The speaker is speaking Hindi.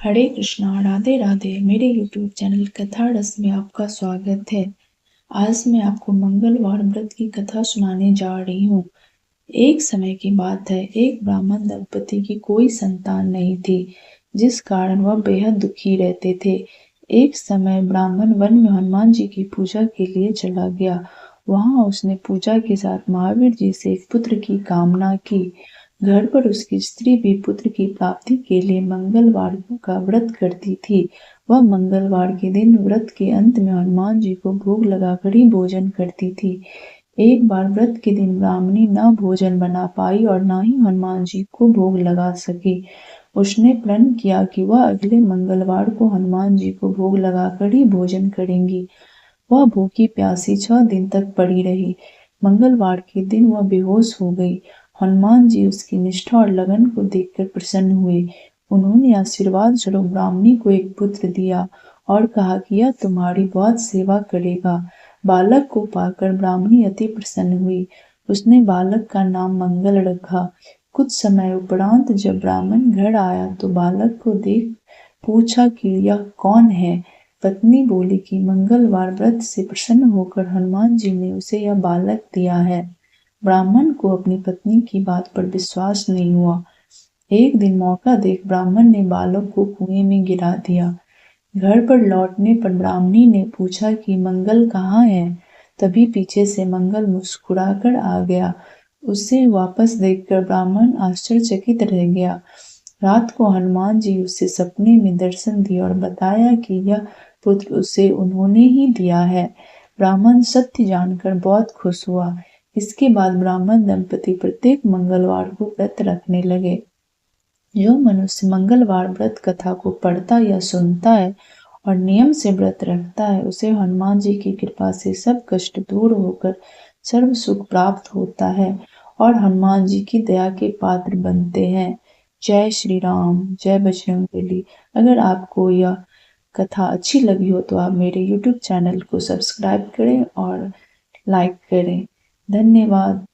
हरे कृष्णा राधे राधे। मेरे यूट्यूब चैनल कथा रस में आपका स्वागत है। आज मैं आपको मंगलवार व्रत की कथा सुनाने जा रही हूँ। एक समय की बात है, एक ब्राह्मण दंपति की कोई संतान नहीं थी, जिस कारण वह बेहद दुखी रहते थे। एक समय ब्राह्मण वन में हनुमान जी की पूजा के लिए चला गया। वहां उसने पूजा के साथ महावीर जी से एक पुत्र की कामना की। घर पर उसकी स्त्री भी पुत्र की प्राप्ति के लिए मंगलवार का व्रत करती थी। वह मंगलवार के दिन व्रत के अंत में हनुमान जी को भोग लगाकर ही भोजन करती थी। एक बार व्रत के दिन ब्राह्मणी न भोजन बना पाई और न ही हनुमान जी को भोग लगा सकी। उसने प्रण किया कि वह अगले मंगलवार को हनुमान जी को भोग लगाकर ही भोजन करेंगी। वह भूखी प्यासी 6 दिन तक पड़ी रही। मंगलवार के दिन वह बेहोश हो गई। हनुमान जी उसकी निष्ठा और लगन को देखकर प्रसन्न हुए। उन्होंने आशीर्वाद स्वरूप ब्राह्मणी को एक पुत्र दिया और कहा कि यह तुम्हारी बहुत सेवा करेगा। बालक को पाकर ब्राह्मणी अति प्रसन्न हुई। उसने बालक का नाम मंगल रखा। कुछ समय उपरांत जब ब्राह्मण घर आया तो बालक को देख पूछा कि यह कौन है। पत्नी बोली कि मंगलवार व्रत से प्रसन्न होकर हनुमान जी ने उसे यह बालक दिया है। ब्राह्मण को अपनी पत्नी की बात पर विश्वास नहीं हुआ। एक दिन मौका देख ब्राह्मण ने बालक को कुएं में गिरा दिया। घर पर लौटने पर ब्राह्मणी ने पूछा कि मंगल कहाँ है। तभी पीछे से मंगल मुस्कुराकर आ गया। उसे वापस देखकर ब्राह्मण आश्चर्यचकित रह गया। रात को हनुमान जी उसे सपने में दर्शन दिए और बताया कि यह पुत्र उसे उन्होंने ही दिया है। ब्राह्मण सत्य जानकर बहुत खुश हुआ। इसके बाद ब्राह्मण दंपति प्रत्येक मंगलवार को व्रत रखने लगे। जो मनुष्य मंगलवार व्रत कथा को पढ़ता या सुनता है और नियम से व्रत रखता है, उसे हनुमान जी की कृपा से सब कष्ट दूर होकर सर्व सुख प्राप्त होता है और हनुमान जी की दया के पात्र बनते हैं। जय श्री राम, जय बजरंगबली। अगर आपको यह कथा अच्छी लगी हो तो आप मेरे YouTube चैनल को सब्सक्राइब करें और लाइक करें। धन्यवाद।